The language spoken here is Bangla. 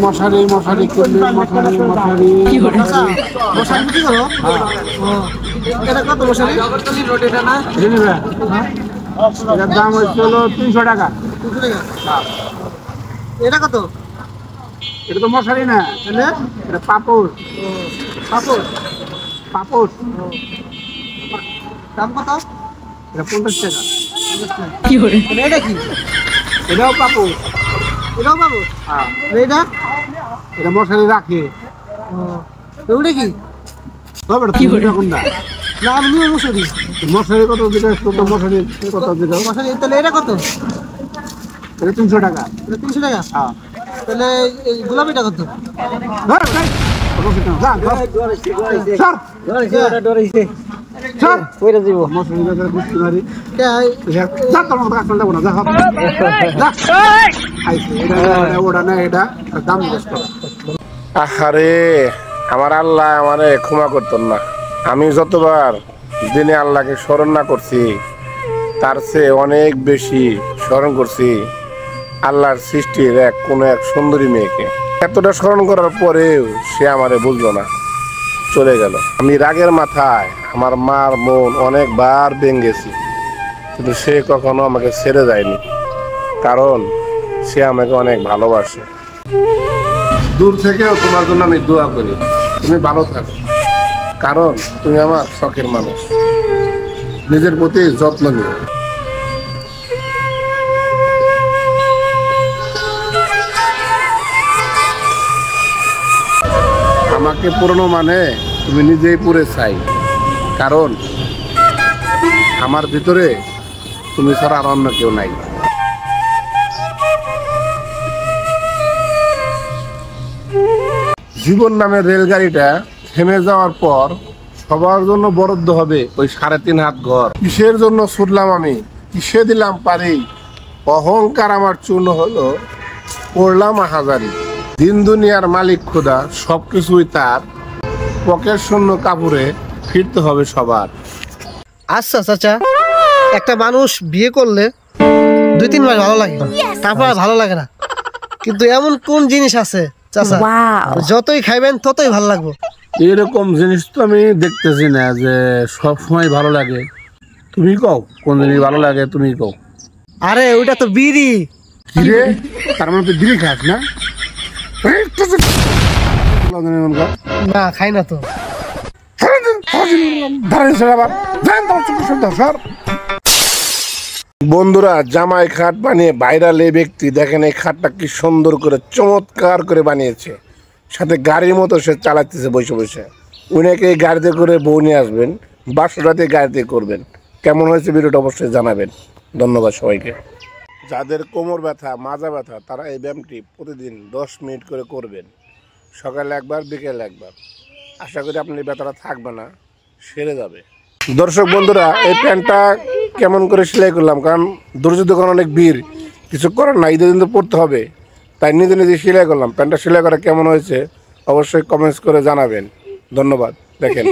মশারি মশারি কিনবে মশারি মশারি কি করে মশারি কি করো? এটা কত মশারি? এটা না এটার দাম হচ্ছিল 300 টাকা। 300 টাকা। এটা কত? এটা তো মশারি না, এটা পাপড়। পাপড় পাপড় দাম কত? এটা 50 টাকা। কি করে? এটা কি? এটাও পাপড়। এটাও পাবো? হ্যাঁ। এটা এটা মশারি রাখে। ওটা কি? তবে কি করে কোনটা? না আমি নিয়ে মশারি। মশারি কত দিলে কত মশারি কত দিলে? মশারি তাহলে এটা কত? এটা 300 টাকা। এটা 300 টাকা? হ্যাঁ। তাহলে এই গোলাপিটা কত? ধর ভাই। সর কইরা দিব মশারি দাদা বুঝতে পারি। যা তোর মতো কাজ করতে না যা হবে। এটা ওটা না এটা দাম বেশ করা। আহারে আমার আল্লাহ আমারে ক্ষমা করতেন না। আমি যতবার দিনে আল্লাহকে স্মরণ না করছি তার চেয়ে অনেক বেশি স্মরণ করছি আল্লাহর সৃষ্টির কোনো এক সুন্দরী মেয়েকে। এতটা স্মরণ করার পরেও সে আমারে বুঝলো না, চলে গেল। আমি রাগের মাথায় আমার মার মন অনেকবার ভেঙেছি, কিন্তু সে কখনো আমাকে ছেড়ে যায়নি, কারণ সে আমাকে অনেক ভালোবাসে। দূর থেকেও তোমার জন্য আমি দোয়া করি তুমি ভালো থাকো, কারণ তুমি আমার শখের মানুষ। নিজের প্রতি যত্ন নিও। আমাকে পুরনো মানে তুমি নিজেই পুরে চাই, কারণ আমার ভিতরে তুমি ছাড়া আর অন্য কেউ নাই। জীবন নামের রেলগাড়িটা থেমে যাওয়ার পর সবার জন্য বরাদ্দ হবে ওই 3.5 হাত ঘর। কিসের জন্য ছুটলাম আমি, কিসে দিলাম পারি, অহংকার আমার চূর্ণ হলো, পড়লাম হাজারি। দিন দুনিয়ার মালিক খোদা, সবকিছুই তার, পকেট শূন্য কাপড়ে ফিরতে হবে সবার। আচ্ছা চাচা, একটা মানুষ বিয়ে করলে 2-3 মাস ভালো লাগে, তারপর আর ভালো লাগে না, কিন্তু এমন কোন জিনিস আছে চাচা যতই খাইবেন ততই ভালো লাগবে? এরকম জিনিস তো আমি দেখতেছি না যে সব সময় ভালো লাগে। তুমি কও কোন জিনিস ভালো লাগে, তুমি কও। আরে ওইটা তো বিড়ি। কি রে, তার মানে তুই বিড়ি খাস না? না খাই না তো। বন্ধুরা, জামাই খাট বানিয়ে ভাইরাল এই ব্যক্তি, দেখেন এই খাটটা কি সুন্দর করে চমৎকার করে বানিয়েছে, সাথে গাড়ির মতো সে চালাতেছে বসে বসে। উনাকে এই গাড়িতে করে বউ নিয়ে আসবেন, বাসরাতে গাড়িতে করবেন। কেমন হয়েছে ভিডিওটা অবশ্যই জানাবেন। ধন্যবাদ সবাইকে। যাদের কোমর ব্যথা, মাজা ব্যথা, তারা এই ব্যায়ামটি প্রতিদিন 10 মিনিট করে করবেন, সকালে একবার বিকেলে একবার। আশা করি আপনার এই ব্যথাটা থাকবে না, সেরে যাবে। দর্শক বন্ধুরা, এই প্যান্টটা কেমন করে সেলাই করলাম, কারণ ধৈর্য দোকান অনেক ভিড়, কিছু করার না, ঈদের দিন তো পড়তে হবে, তাই নিজে নিজে সেলাই করলাম। প্যান্টটা সেলাই করা কেমন হয়েছে অবশ্যই কমেন্টস করে জানাবেন। ধন্যবাদ। দেখেন